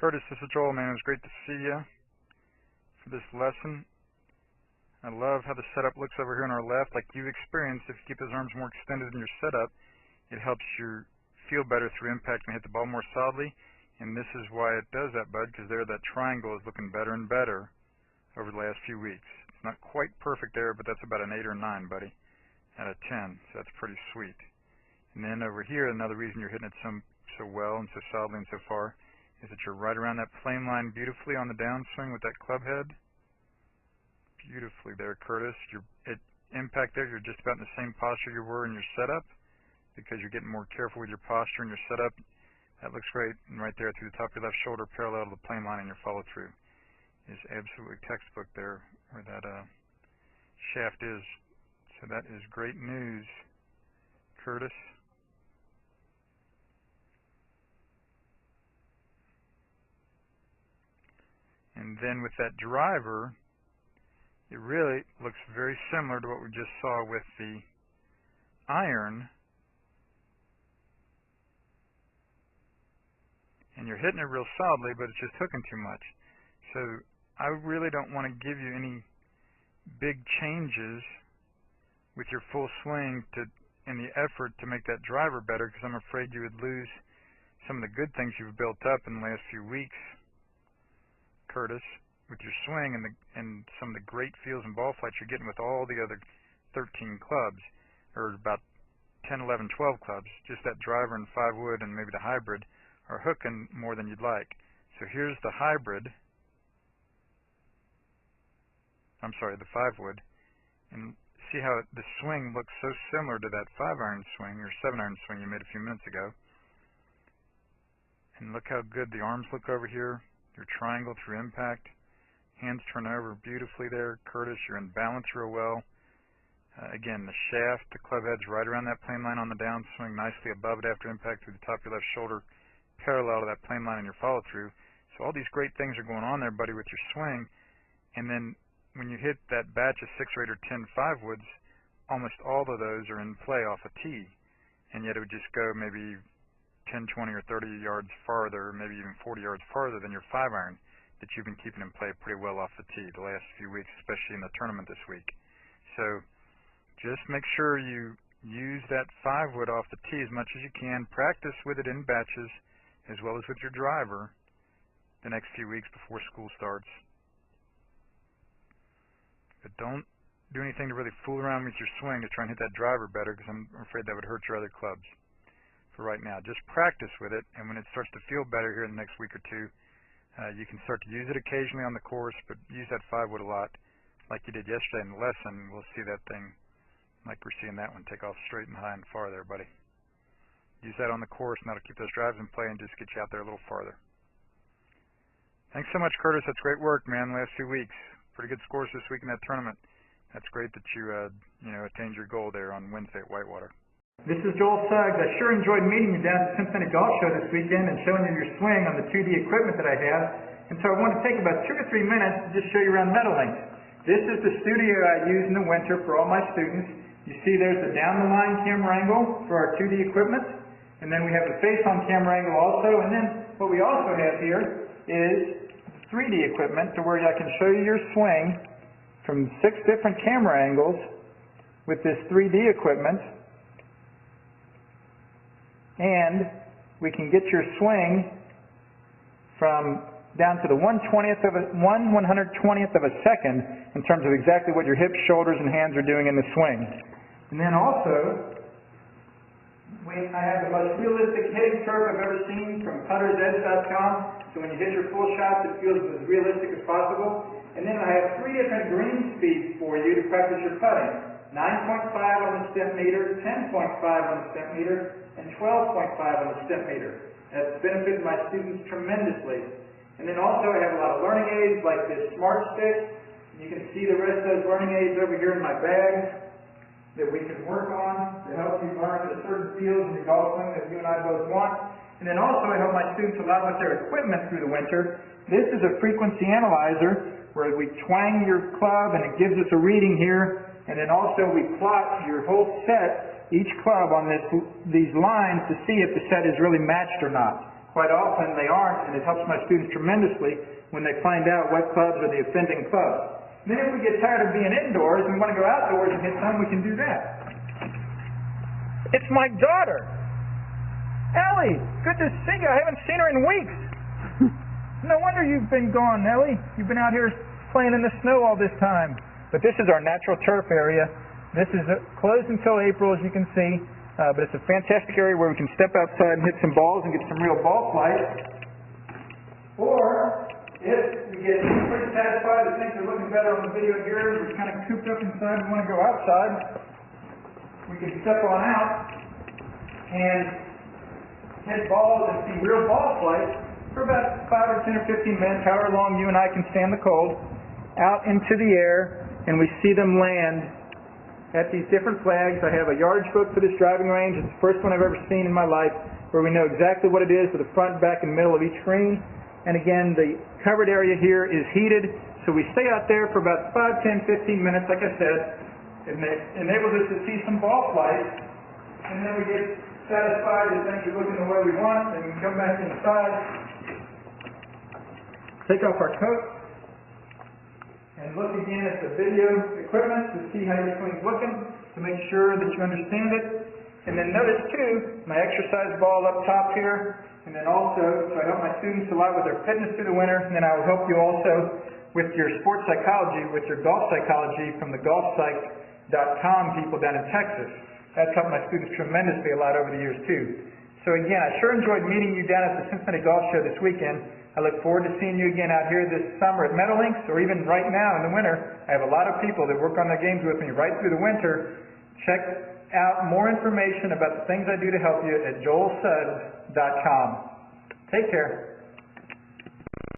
Curtis, this is Joel, man. It was great to see you for this lesson. I love how the setup looks over here on our left. Like you've experienced, if you keep those arms more extended in your setup, it helps you feel better through impact and hit the ball more solidly. And this is why it does that, bud, because there that triangle is looking better and better over the last few weeks. It's not quite perfect there, but that's about an 8 or 9, buddy, out of 10. So that's pretty sweet. And then over here, another reason you're hitting it so well and so solidly and so far is that you're right around that plane line beautifully on the downswing with that club head. Beautifully there, Curtis. At impact there, you're just about in the same posture you were in your setup because you're getting more careful with your posture and your setup. That looks great. And right there through the top of your left shoulder, parallel to the plane line in your follow-through is absolutely textbook there where that shaft is. So that is great news, Curtis. And then with that driver, it really looks very similar to what we just saw with the iron. And you're hitting it real solidly, but it's just hooking too much. So I really don't want to give you any big changes with your full swing in the effort to make that driver better, because I'm afraid you would lose some of the good things you've built up in the last few weeks, Curtis, with your swing and some of the great feels and ball flights you're getting with all the other 13 clubs, or about 10, 11, 12 clubs. Just that driver and 5-wood and maybe the hybrid are hooking more than you'd like. So here's the hybrid. I'm sorry, the 5-wood. And see how the swing looks so similar to that 5-iron swing or 7-iron swing you made a few minutes ago. And look how good the arms look over here. Your triangle through impact. Hands turn over beautifully there, Curtis. You're in balance real well. Again, the shaft, the club head's right around that plane line on the downswing, nicely above it after impact through the top of your left shoulder, parallel to that plane line in your follow-through. So all these great things are going on there, buddy, with your swing. And then when you hit that batch of 6 or 8 or 10 5-woods, almost all of those are in play off a tee. And yet it would just go maybe 10, 20, or 30 yards farther, maybe even 40 yards farther than your 5-iron that you've been keeping in play pretty well off the tee the last few weeks, especially in the tournament this week. So just make sure you use that 5-wood off the tee as much as you can. Practice with it in batches as well as with your driver the next few weeks before school starts. But don't do anything to really fool around with your swing to try and hit that driver better, because I'm afraid that would hurt your other clubs. For right now, just practice with it, and when it starts to feel better here in the next week or two, you can start to use it occasionally on the course, but use that 5-wood a lot like you did yesterday in the lesson. We'll see that thing like we're seeing that one take off straight and high and far there, buddy. Use that on the course, and that'll keep those drives in play and just get you out there a little farther. Thanks so much, Curtis. That's great work, man, the last few weeks. Pretty good scores this week in that tournament. That's great that you attained your goal there on Wednesday at Whitewater. This is Joel Suggs. I sure enjoyed meeting you down at the Cincinnati Golf Show this weekend and showing you your swing on the 2D equipment that I have. And so I want to take about 2 or 3 minutes to just show you around Meadowlinks. This is the studio I use in the winter for all my students. You see there's the down-the-line camera angle for our 2D equipment. And then we have the face-on camera angle also. And then what we also have here is 3D equipment to where I can show you your swing from 6 different camera angles with this 3D equipment. And we can get your swing from down to the 1/120th of a second in terms of exactly what your hips, shoulders, and hands are doing in the swing. And then also, I have the most realistic hitting curve I've ever seen from puttersedge.com. So when you hit your full shots, it feels as realistic as possible. And then I have 3 different green speeds for you to practice your putting. 9.5 on the step meter, 10.5 on the step meter, and 12.5 on the step meter. That's benefited my students tremendously. And then also I have a lot of learning aids like this Smart Stick. You can see the rest of those learning aids over here in my bag that we can work on to help you learn the certain fields in the golf swing that you and I both want. And then also I help my students a lot with their equipment through the winter. This is a frequency analyzer where we twang your club and it gives us a reading here. And then also we plot your whole set, each club on these lines to see if the set is really matched or not. quite often they aren't, and it helps my students tremendously when they find out what clubs are the offending clubs. Then if we get tired of being indoors and we want to go outdoors and hit some, we can do that. It's my daughter! Ellie! Good to see you. I haven't seen her in weeks. No wonder you've been gone, Ellie. You've been out here playing in the snow all this time. But this is our natural turf area. This is closed until April, as you can see. But it's a fantastic area where we can step outside and hit some balls and get some real ball flight. Or, if we get pretty satisfied that things are looking better on the video here, we're kind of cooped up inside and want to go outside, we can step on out and hit balls and see real ball flight for about 5 or 10 or 15 minutes, however long you and I can stand the cold, out into the air, and we see them land at these different flags. I have a yardage book for this driving range. It's the first one I've ever seen in my life where we know exactly what it is with the front, back, and middle of each green. And again, the covered area here is heated, so we stay out there for about 5, 10, 15 minutes, like I said. It enables us to see some ball flight, and then we get satisfied that things are looking the way we want, and we can come back inside, take off our coat, and look again at the video equipment to see how everything's looking, to make sure that you understand it. And then notice too, my exercise ball up top here, and then also, so I help my students a lot with their fitness through the winter, and then I will help you also with your sports psychology, with your golf psychology from the golfpsych.com people down in Texas. That's helped my students tremendously a lot over the years too. So again, I sure enjoyed meeting you down at the Cincinnati Golf Show this weekend. I look forward to seeing you again out here this summer at Meadowlinks, or even right now in the winter. I have a lot of people that work on their games with me right through the winter. Check out more information about the things I do to help you at joelsuggs.com. Take care.